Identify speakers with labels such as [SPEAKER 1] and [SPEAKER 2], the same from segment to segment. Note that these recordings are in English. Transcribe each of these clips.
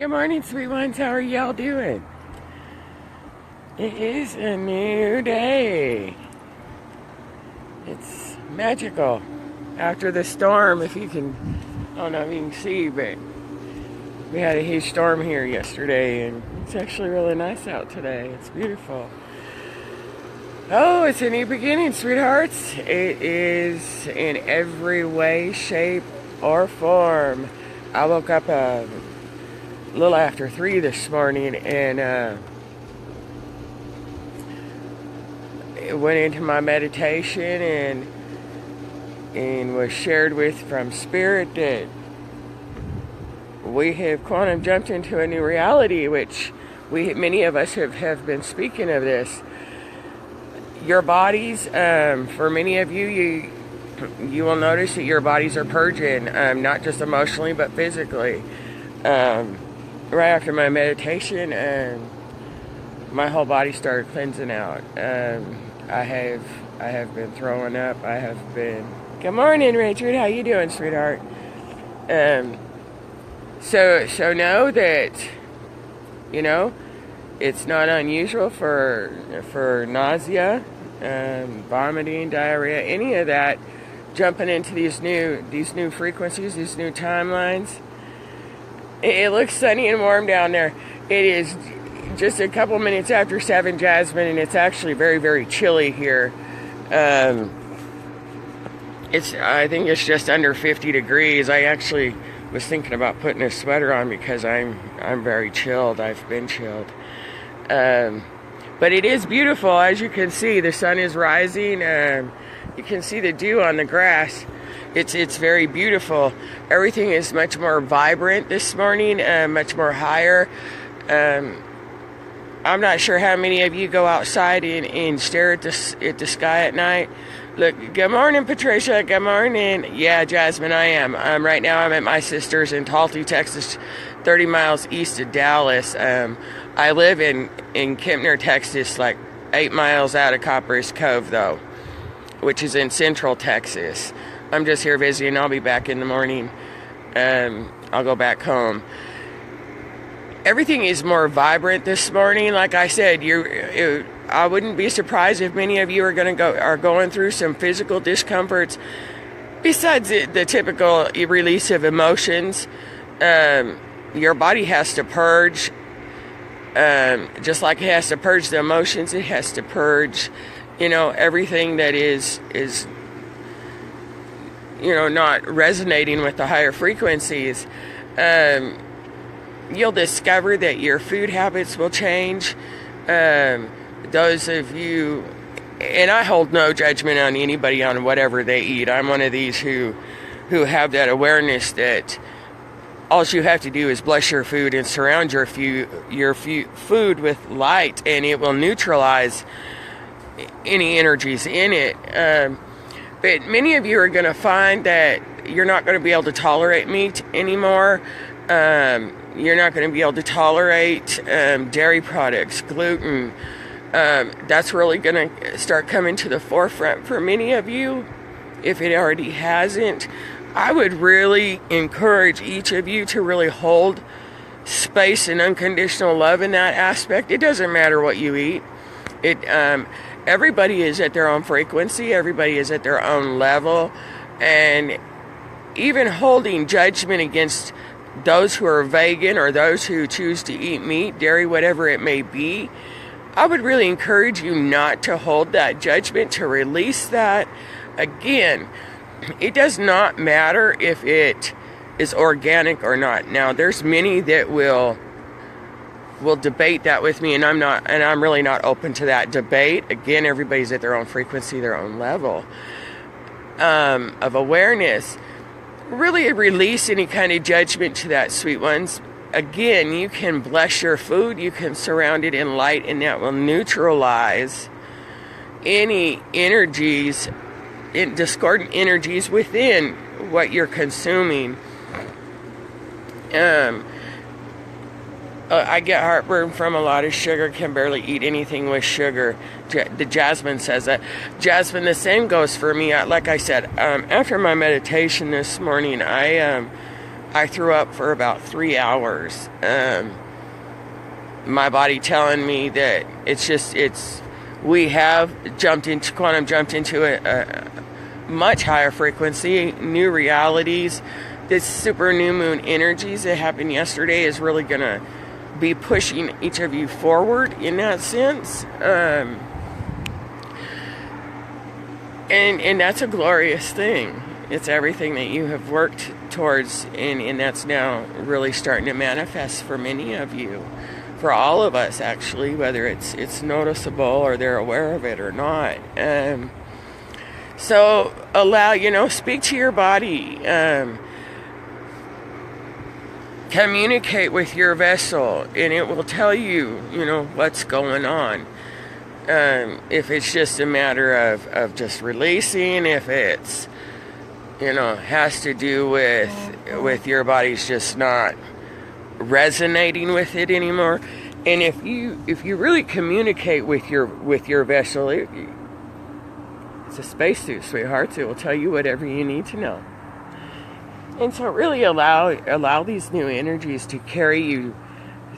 [SPEAKER 1] Good morning, sweet ones. How are y'all doing? It is a new day. It's magical. After the storm, if you can, I don't know if you can see, but we had a huge storm here yesterday, and it's actually really nice out today. It's beautiful. Oh, it's a new beginning, sweethearts. It is in every way, shape, or form. I woke up a little after 3 this morning and went into my meditation and was shared with from Spirit that we have quantum jumped into a new reality, which many of us have been speaking of this. Your bodies, for many of you will notice that your bodies are purging, not just emotionally but physically. Right after my meditation, my whole body started cleansing out. I have been throwing up. I have been. Good morning, Richard. How you doing, sweetheart? So know that, it's not unusual for nausea, vomiting, diarrhea, any of that, jumping into these new frequencies, these new timelines. It looks sunny and warm down there. It is just a couple minutes after 7, Jasmine, and it's actually very, very chilly here. I think it's just under 50 degrees. I actually was thinking about putting a sweater on because I'm very chilled. I've been chilled. But it is beautiful. As you can see, the sun is rising. You can see the dew on the grass. It's very beautiful. Everything is much more vibrant this morning, much more higher. I'm not sure how many of you go outside and stare at the sky at night. Look, good morning, Patricia. Good morning. Yeah, Jasmine, I am. Right now I'm at my sister's in Talty, Texas, 30 miles east of Dallas. I live in Kempner, Texas, like 8 miles out of Copper's Cove, though, which is in central Texas. I'm just here visiting. I'll be back in the morning. I'll go back home. Everything is more vibrant this morning. Like I said, I wouldn't be surprised if many of you are going through some physical discomforts. Besides the typical release of emotions, your body has to purge. Just like it has to purge the emotions, it has to purge, everything that is not resonating with the higher frequencies. You'll discover that your food habits will change. Those of you, and I hold no judgment on anybody on whatever they eat. I'm one of these who have that awareness that all you have to do is bless your food and surround your food with light, and it will neutralize any energies in it. But many of you are going to find that you're not going to be able to tolerate meat anymore. You're not going to be able to tolerate dairy products, gluten. That's really going to start coming to the forefront for many of you, if it already hasn't. I would really encourage each of you to really hold space and unconditional love in that aspect. It doesn't matter what you eat. Everybody is at their own frequency. Everybody is at their own level. And even holding judgment against those who are vegan or those who choose to eat meat, dairy, whatever it may be, I would really encourage you not to hold that judgment, to release that. Again, it does not matter if it is organic or not. Now, there's many that will debate that with me, and I'm really not open to that debate. Again, everybody's at their own frequency, their own level of awareness. Really release any kind of judgment to that, sweet ones. Again, you can bless your food, you can surround it in light, and that will neutralize any energies, discordant energies within what you're consuming. I get heartburn from a lot of sugar, can barely eat anything with sugar. The Jasmine says that. Jasmine, the same goes for me. Like I said, after my meditation this morning, I threw up for about 3 hours. My body telling me that we have jumped into a much higher frequency, new realities. This super new moon energies that happened yesterday is really going to be pushing each of you forward in that sense. And that's a glorious thing. It's everything that you have worked towards, and that's now really starting to manifest for many of you, for all of us actually, whether it's noticeable or they're aware of it or not. So allow, speak to your body. Communicate with your vessel, and it will tell you, what's going on. If it's just a matter of just releasing, if it's, has to do with your body's just not resonating with it anymore. And if you really communicate with your vessel, it's a spacesuit, sweethearts. It will tell you whatever you need to know. And so really allow these new energies to carry you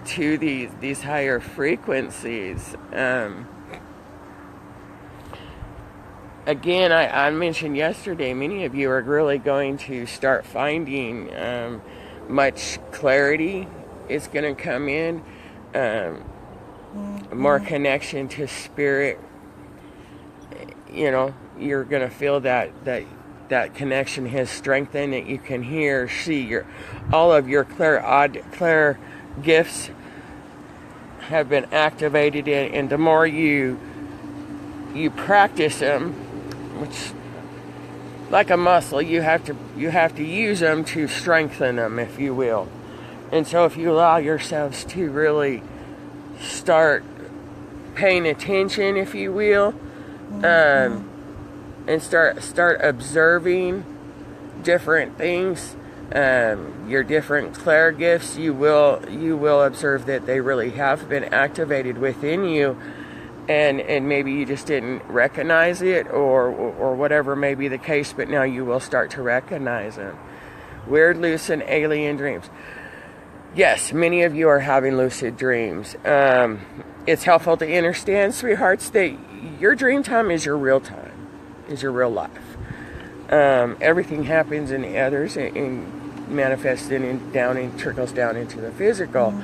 [SPEAKER 1] to these higher frequencies. Again, I mentioned yesterday, many of you are really going to start finding much clarity is going to come in, more connection to spirit. You're going to feel that connection has strengthened, that you can hear, see all of your clair gifts have been activated, and the more you practice them, which like a muscle, you have to use them to strengthen them, if you will. And so if you allow yourselves to really start paying attention, if you will, and start observing different things, your different clair gifts, you will observe that they really have been activated within you, and maybe you just didn't recognize it, or whatever may be the case, but now you will start to recognize them. Weird, lucid, alien dreams. Yes, many of you are having lucid dreams. It's helpful to understand, sweethearts, that your dream time is your real time. Is your real life. Everything happens in the others and manifests and trickles down into the physical.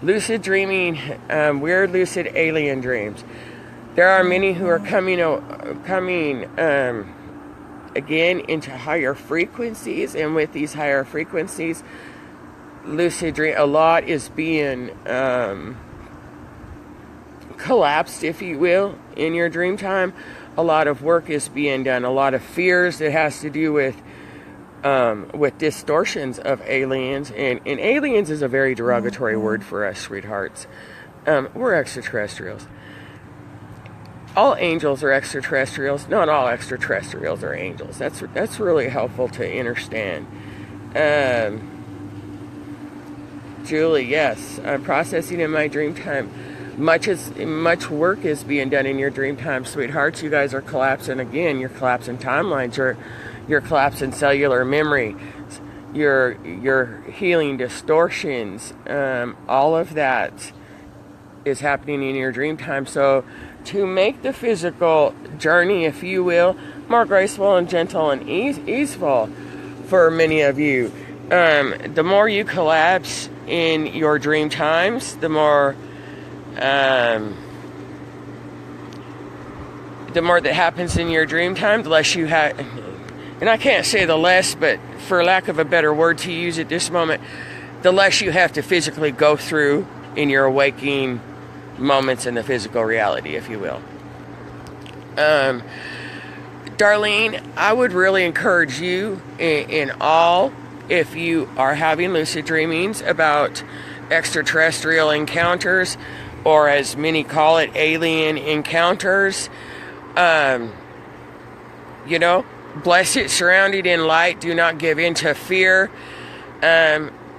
[SPEAKER 1] Lucid dreaming, weird lucid alien dreams. There are many who are coming again into higher frequencies, and with these higher frequencies, lucid dream, a lot is being collapsed, if you will, in your dream time. A lot of work is being done. A lot of fears that has to do with distortions of aliens. And aliens is a very derogatory word for us, sweethearts. We're extraterrestrials. All angels are extraterrestrials. Not all extraterrestrials are angels. That's really helpful to understand. Julie, yes, I'm processing in my dream time. Much work is being done in your dream time, sweethearts. You guys are collapsing again. You're collapsing timelines. You're collapsing cellular memory. You're healing distortions. All of that is happening in your dream time. So to make the physical journey, if you will, more graceful and gentle and easeful for many of you, the more you collapse in your dream times, the more that happens in your dream time, the less you have, and I can't say the less, but for lack of a better word to use at this moment, the less you have to physically go through in your waking moments in the physical reality, if you will. Darlene, I would really encourage you in all, if you are having lucid dreamings about extraterrestrial encounters, or as many call it, alien encounters, blessed, surrounded in light, do not give in to fear.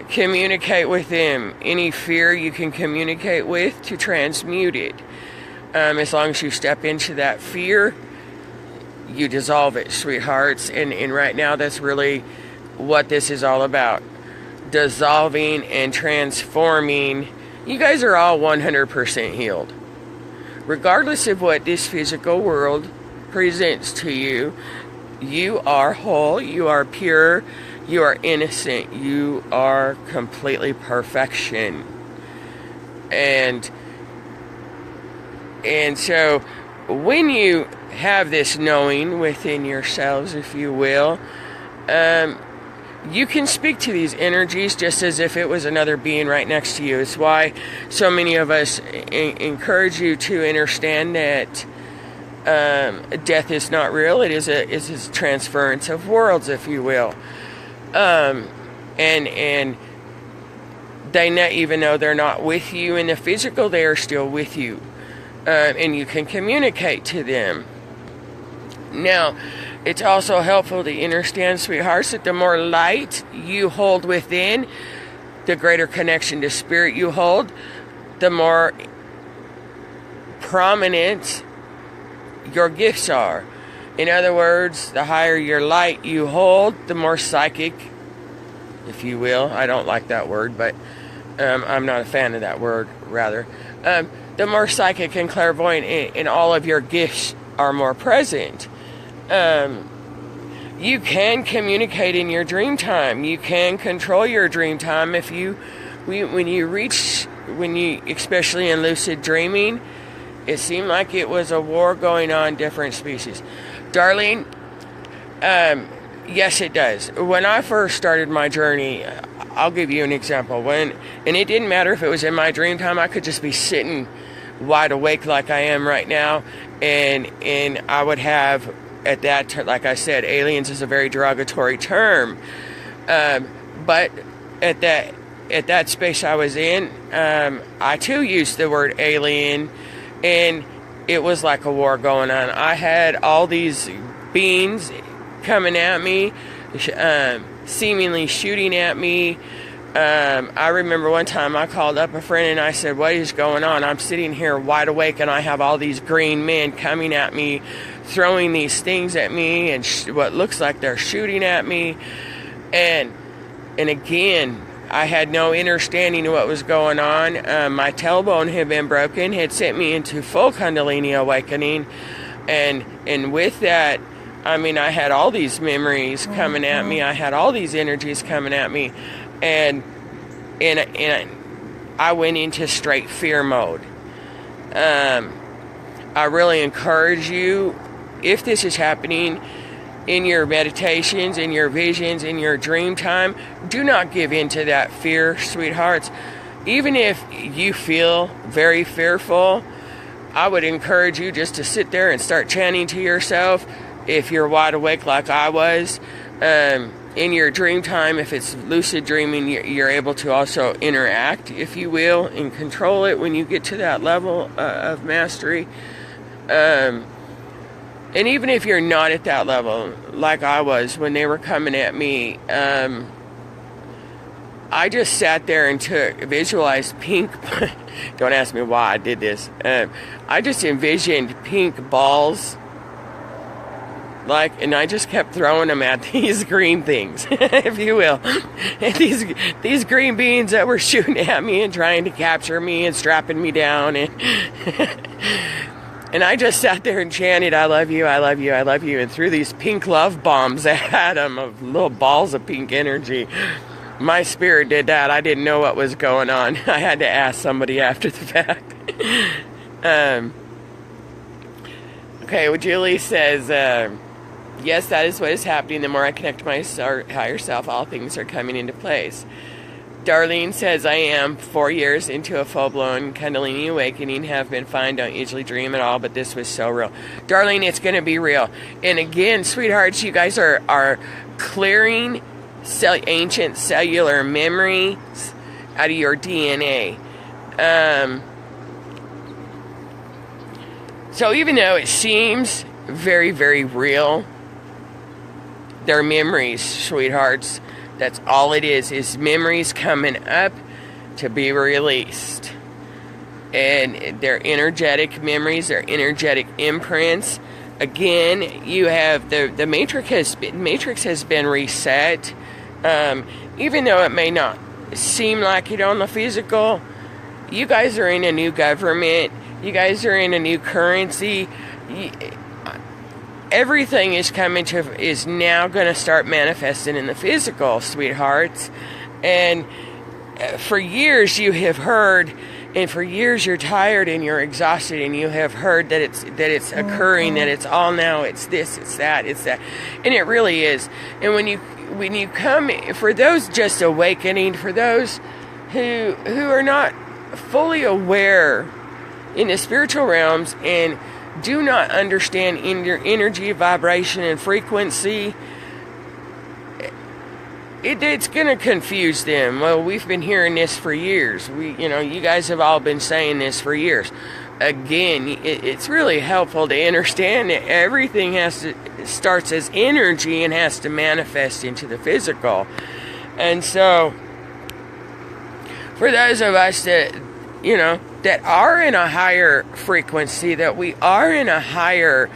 [SPEAKER 1] Communicate with them. Any fear you can communicate with to transmute it. As long as you step into that fear, you dissolve it, sweethearts. And right now, that's really what this is all about. dissolving and transforming. You guys are all 100% healed. Regardless of what this physical world presents to you, you are whole, you are pure, you are innocent, you are completely perfection. And so when you have this knowing within yourselves, if you will, you can speak to these energies just as if it was another being right next to you. It's why so many of us encourage you to understand that death is not real. It is a transference of worlds, if you will. And they not, even though they're not with you in the physical, they are still with you. And you can communicate to them. Now, it's also helpful to understand, sweethearts, that the more light you hold within, the greater connection to spirit you hold, the more prominent your gifts are. In other words, the higher your light you hold, the more psychic, if you will. I don't like that word, but I'm not a fan of that word, rather. The more psychic and clairvoyant in all of your gifts are more present. You can communicate in your dream time. You can control your dream time when you, especially in lucid dreaming, it seemed like it was a war going on, different species. Darlene, yes, it does. When I first started my journey, I'll give you an example. And it didn't matter if it was in my dream time. I could just be sitting wide awake like I am right now, and I would have, at that, like I said, aliens is a very derogatory term, but at that space I was in, I too used the word alien, and it was like a war going on. I had all these beings coming at me, seemingly shooting at me. I remember one time I called up a friend and I said, "What is going on? I'm sitting here wide awake and I have all these green men coming at me, throwing these things at me, and what looks like they're shooting at me." And again, I had no understanding of what was going on. My tailbone had been broken, had sent me into full Kundalini awakening, and with that, I mean, I had all these memories coming at me. I had all these energies coming at me, and I went into straight fear mode. I really encourage you, if this is happening in your meditations, in your visions, in your dream time, do not give in to that fear, sweethearts. Even if you feel very fearful, I would encourage you just to sit there and start chanting to yourself. If you're wide awake like I was, in your dream time, if it's lucid dreaming, you're able to also interact, if you will, and control it when you get to that level of mastery. And even if you're not at that level, like I was when they were coming at me, I just sat there and visualized pink. Don't ask me why I did this. I just envisioned pink balls, and I just kept throwing them at these green things, if you will. And these green beans that were shooting at me and trying to capture me and strapping me down, and I just sat there and chanted, "I love you, I love you, I love you," and threw these pink love bombs at them of little balls of pink energy. My spirit did that. I didn't know what was going on. I had to ask somebody after the fact. Okay, well, Julie says, yes, that is what is happening. The more I connect to my higher self, all things are coming into place. Darlene says, I am 4 years into a full-blown Kundalini awakening, have been fine, don't usually dream at all, but this was so real. Darlene, it's going to be real. And again, sweethearts, you guys are clearing ancient cellular memories out of your DNA. So even though it seems very, very real, they're memories, sweethearts. That's all it is memories coming up to be released. And they're energetic memories, they're energetic imprints. Again, you have the matrix has been reset. even though it may not seem like it on the physical, you guys are in a new government. You guys are in a new currency. Everything is now going to start manifesting in the physical, sweethearts. And for years you have heard, and for years you're tired and you're exhausted, and you have heard that it's occurring, that it's all now, it's this, it's that, and it really is. And when you come, for those just awakening, for those who are not fully aware in the spiritual realms and do not understand in your energy, vibration, and frequency, it's going to confuse them. Well, we've been hearing this for years. You guys have all been saying this for years. Again, it's really helpful to understand that everything starts as energy and has to manifest into the physical. And so, for those of us that are in a higher frequency, that we are in a higher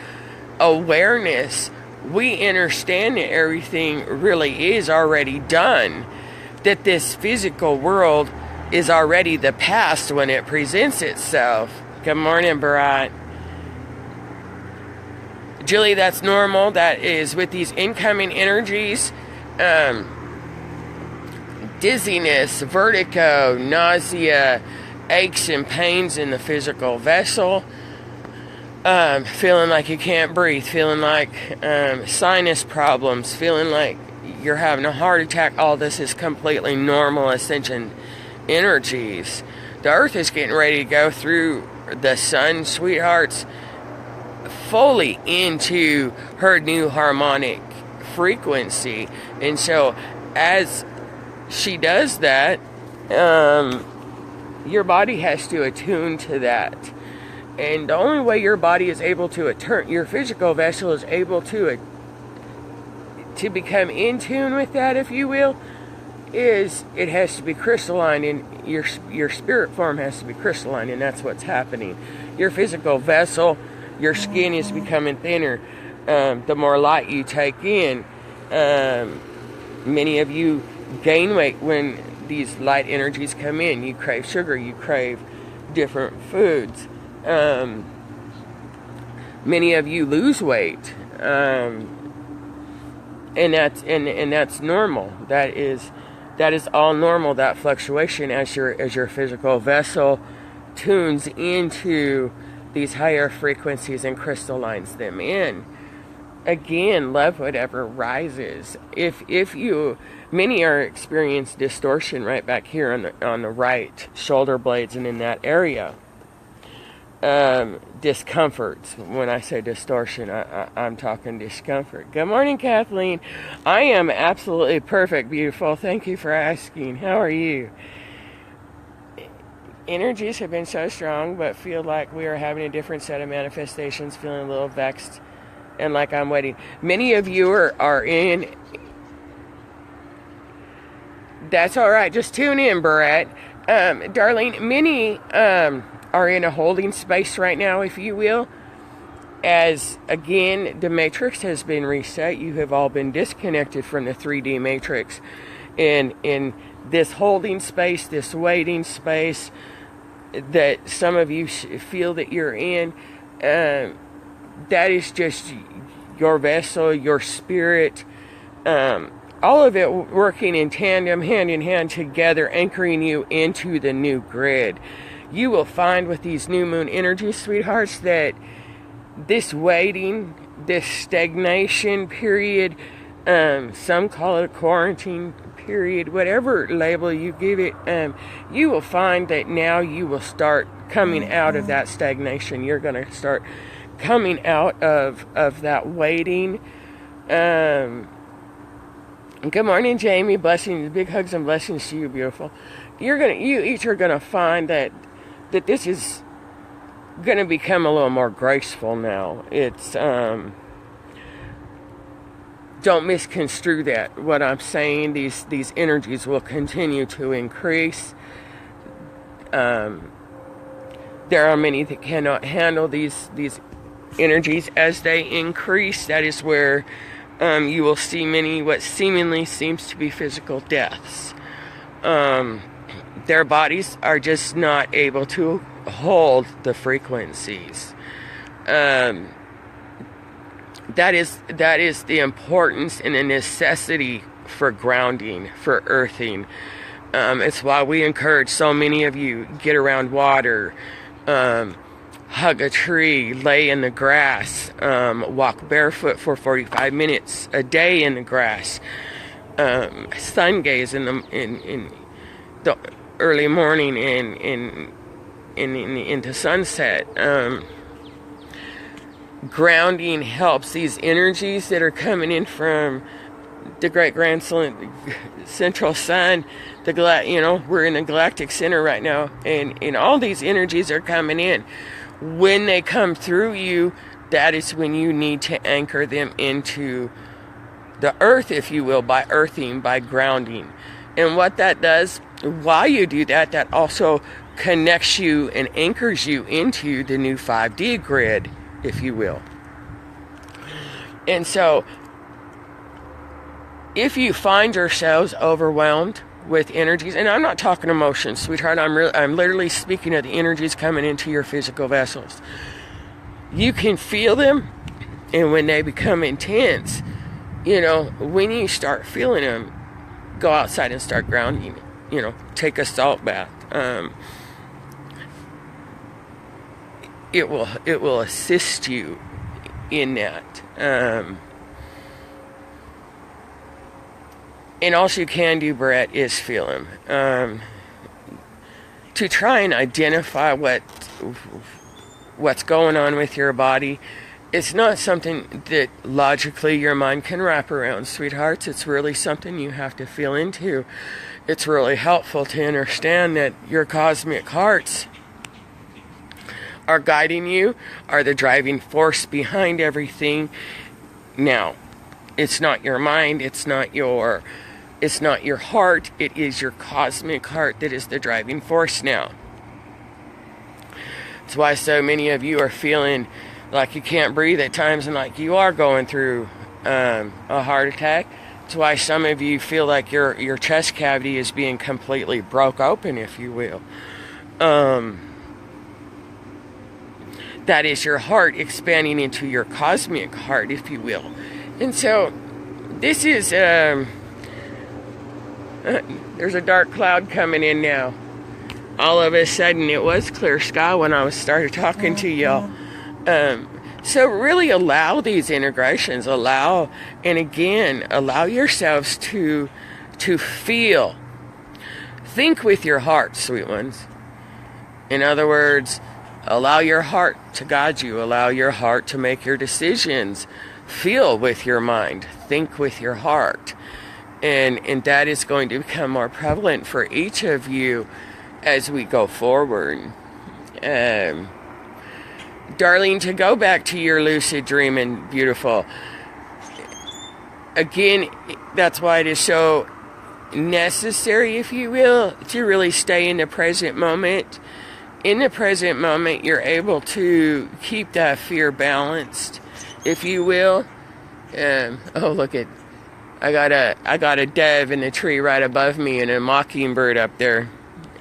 [SPEAKER 1] awareness, we understand that everything really is already done, that this physical world is already the past when it presents itself. Good morning, Barat. Julie, that's normal. That is with these incoming energies. Dizziness, vertigo, nausea, aches and pains in the physical vessel. Feeling like you can't breathe, feeling like sinus problems, feeling like you're having a heart attack. All this is completely normal ascension energies. The earth is getting ready to go through the sun, sweethearts, fully into her new harmonic frequency. And so as she does that, your body has to attune to that. And the only way your body is able to attune, your physical vessel is able to become in tune with that, if you will, is it has to be crystalline, and your spirit form has to be crystalline, and that's what's happening. Your physical vessel, your skin is becoming thinner. The more light you take in, many of you gain weight when these light energies come in. You crave sugar, you crave different foods. Many of you lose weight, and that's normal. That is all normal. That fluctuation as your physical vessel tunes into these higher frequencies and crystallines them in. Again, love whatever rises. Many are experiencing distortion right back here on the right shoulder blades and in that area. Discomfort. When I say distortion, I'm talking discomfort. Good morning, Kathleen. I am absolutely perfect, beautiful. Thank you for asking. How are you? Energies have been so strong, but feel like we are having a different set of manifestations, feeling a little vexed and like I'm waiting. Many of you are in. That's all right. Just tune in, Barrett. Darlene, many are in a holding space right now, if you will, as, again, the matrix has been reset. You have all been disconnected from the 3D matrix. And in this holding space, this waiting space that some of you feel that you're in, that is just your vessel, your spirit, all of it working in tandem, hand in hand together, anchoring you into the new grid. You will find with these new moon energies, sweethearts, that this waiting, this stagnation period, some call it a quarantine period, whatever label you give it, you will find that now you will start coming out of that stagnation. You're going to start coming out of that waiting. Good morning, Jamie. Blessings, big hugs and blessings to you, beautiful. You each are gonna find that this is gonna become a little more graceful now. It's don't misconstrue that. What I'm saying, these energies will continue to increase. There are many that cannot handle these energies as they increase. That is where you will see many what seemingly seems to be physical deaths. Their bodies are just not able to hold the frequencies. That is the importance and the necessity for grounding, for earthing. It's why we encourage so many of you get around water, hug a tree, lay in the grass, walk barefoot for 45 minutes a day in the grass, sun gaze in the early morning and into sunset. Grounding helps these energies that are coming in from the great grand central sun. We're in the galactic center right now, and all these energies are coming in. When they come through you, that is when you need to anchor them into the earth, if you will, by earthing, by grounding. And what that does, while you do that, that also connects you and anchors you into the new 5D grid, if you will. And so, if you find yourselves overwhelmed with energies, and I'm not talking emotions, sweetheart, I'm literally speaking of the energies coming into your physical vessels. You can feel them, and when they become intense, when you start feeling them, go outside and start grounding. Take a salt bath. It will assist you in that. And all you can do, Brett, is feel them. To try and identify what's going on with your body, it's not something that logically your mind can wrap around, sweethearts. It's really something you have to feel into. It's really helpful to understand that your cosmic hearts are guiding you, are the driving force behind everything. Now, it's not your mind, it's not your heart, it is your cosmic heart that is the driving force now. That's why so many of you are feeling like you can't breathe at times and like you are going through a heart attack. That's why some of you feel like your chest cavity is being completely broke open, if you will. That is your heart expanding into your cosmic heart, if you will. And so, this is, there's a dark cloud coming in now. All of a sudden, it was clear sky when I started talking to y'all. So really allow these integrations, allow yourselves to feel. Think with your heart, sweet ones. In other words, allow your heart to guide you. Allow your heart to make your decisions. Feel with your mind. Think with your heart. And that is going to become more prevalent for each of you as we go forward. Darling, to go back to your lucid dreaming, beautiful. Again, that's why it is so necessary, if you will, to really stay in the present moment. In the present moment, you're able to keep that fear balanced, if you will. Oh, look at, I got a dove in the tree right above me and a mockingbird up there.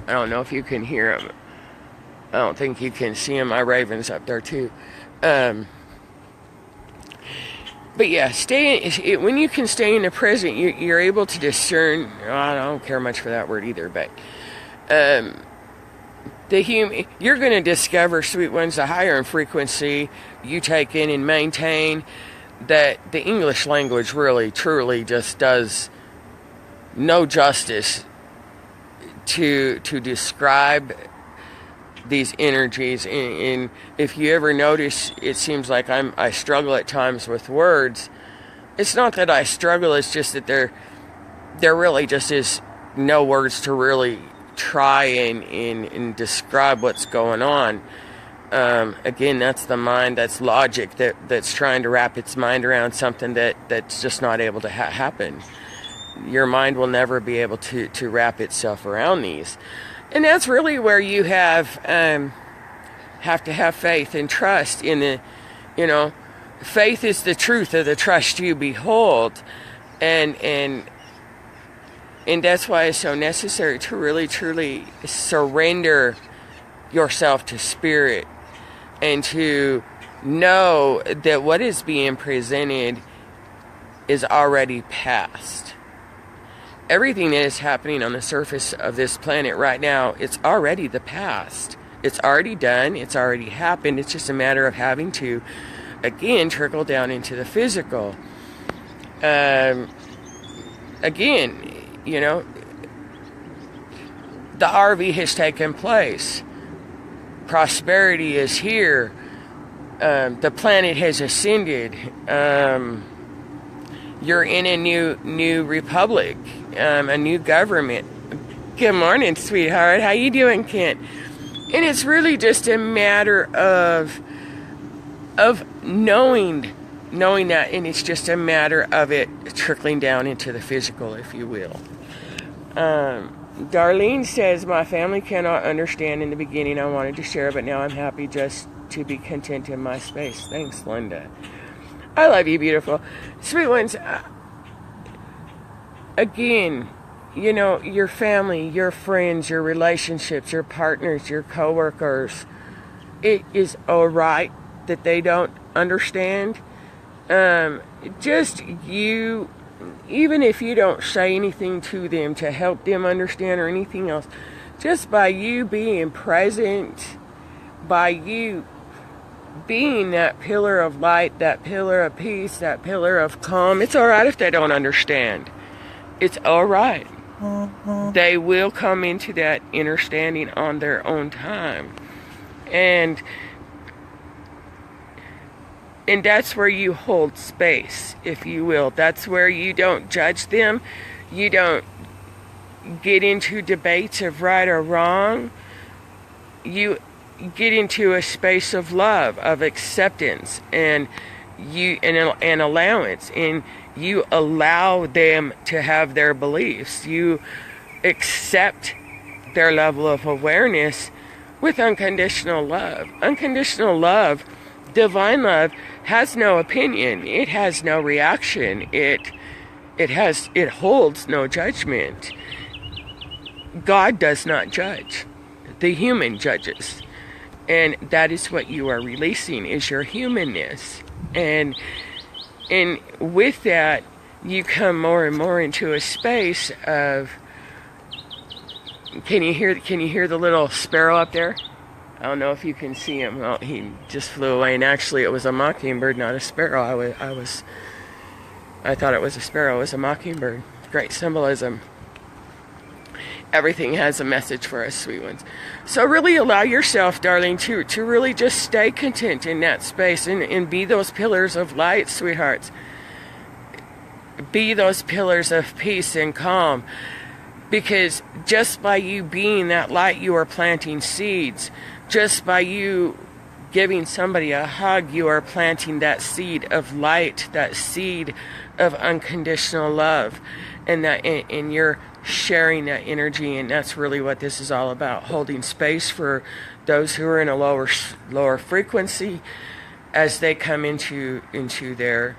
[SPEAKER 1] I don't know if you can hear them. I don't think you can see them. My raven's up there too. But yeah, when you can stay in the present, you're able to discern. I don't care much for that word either, but you're going to discover, sweet ones, the higher in frequency you take in and maintain, that the English language really, truly just does no justice to describe these energies. And if you ever notice, it seems like I struggle at times with words. It's not that I struggle, it's just that there really just is no words to really try and describe what's going on. Again, that's the mind, that's logic that's trying to wrap its mind around something that's just not able to happen. Your mind will never be able to wrap itself around these. And that's really where you have to have faith and trust in the, faith is the truth of the trust you behold. And that's why it's so necessary to really truly surrender yourself to spirit, and to know that what is being presented is already past. Everything that is happening on the surface of this planet right now, it's already the past. It's already done. It's already happened. It's just a matter of having to, again, trickle down into the physical. Again, you know, the RV has taken place. Prosperity is here. The planet has ascended. You're in a new republic, a new government. Good morning, sweetheart. How you doing, Kent? And it's really just a matter of knowing that, and it's just a matter of it trickling down into the physical, if you will. Darlene says, my family cannot understand. In the beginning I wanted to share, but now I'm happy just to be content in my space. Thanks, Linda. I love you, beautiful. Sweet ones, again, you know, your family, your friends, your relationships, your partners, your coworkers, it is alright that they don't understand. Just you, even if you don't say anything to them to help them understand or anything else, just by you being present, by you being that pillar of light, that pillar of peace, that pillar of calm, it's alright if they don't understand. It's alright. They will come into that understanding on their own time. And that's where you hold space, if you will. That's where you don't judge them. You don't get into debates of right or wrong. You get into a space of love, of acceptance, and allowance, and you allow them to have their beliefs. You accept their level of awareness with unconditional love. Unconditional love, divine love, has no opinion. It has no reaction. It holds no judgment. God does not judge. The human judges. And that is what you are releasing, is your humanness. And with that, you come more and more into a space of, can you hear the little sparrow up there? I don't know if you can see him. Well, he just flew away, and actually it was a mockingbird, not a sparrow. I thought it was a sparrow. It was a mockingbird. Great symbolism. Everything has a message for us, sweet ones. So really allow yourself, darling, to really just stay content in that space and be those pillars of light, sweethearts. Be those pillars of peace and calm. Because just by you being that light, you are planting seeds. Just by you giving somebody a hug, you are planting that seed of light, that seed of unconditional love. And you're sharing that energy, and that's really what this is all about, holding space for those who are in a lower frequency as they come into their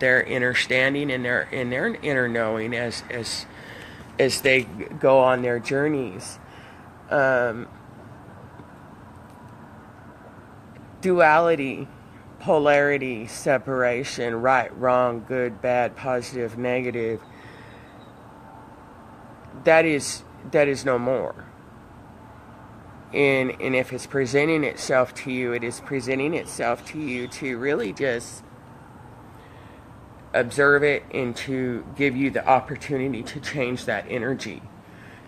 [SPEAKER 1] understanding and their inner knowing as they go on their journeys. Duality, polarity, separation, right, wrong, good, bad, positive, negative, that is no more. And if it's presenting itself to you, it is presenting itself to you to really just observe it and to give you the opportunity to change that energy,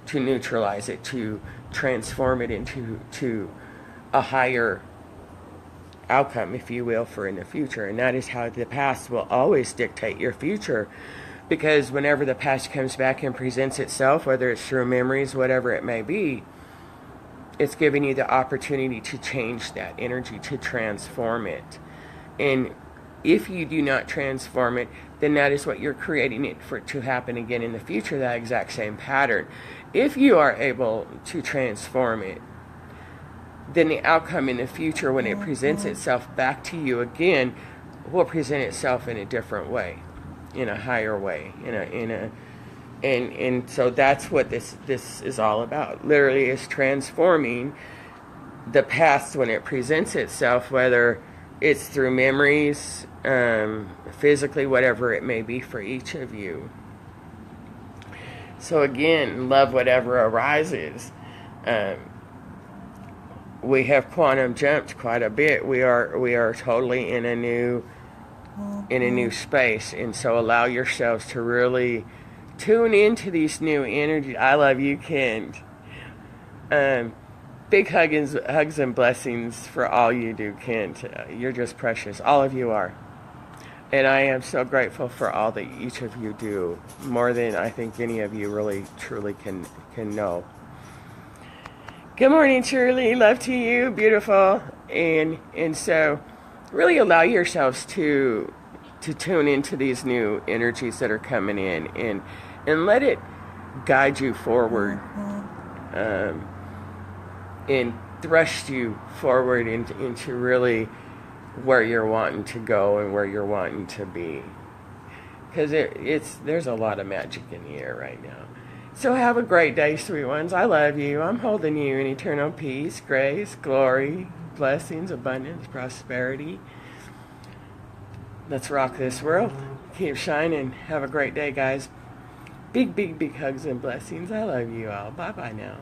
[SPEAKER 1] to neutralize it, to transform it into a higher outcome, if you will, for in the future. And that is how the past will always dictate your future, because whenever the past comes back and presents itself, whether it's through memories, whatever it may be, it's giving you the opportunity to change that energy, to transform it. And if you do not transform it, then that is what you're creating it for to happen again in the future, that exact same pattern. If you are able to transform it, then the outcome in the future, when it presents itself back to you again, will present itself in a different way, in a higher way, and so that's what this is all about. Literally, is transforming the past when it presents itself, whether it's through memories, physically, whatever it may be for each of you. So again, love whatever arises. We have quantum jumped quite a bit. We are totally in a new space, and so allow yourselves to really tune into these new energies. I love you, Kent. Big hugs and blessings for all you do, Kent. You're just precious. All of you are. And I am so grateful for all that each of you do, more than I think any of you really, truly can know. Good morning, Shirley. Love to you. Beautiful. And so really allow yourselves to tune into these new energies that are coming in, and let it guide you forward, and thrust you forward into really where you're wanting to go and where you're wanting to be. Because there's a lot of magic in the air right now. So have a great day, sweet ones. I love you. I'm holding you in eternal peace, grace, glory, blessings, abundance, prosperity. Let's rock this world. Keep shining. Have a great day, guys. Big, big, big hugs and blessings. I love you all. Bye-bye now.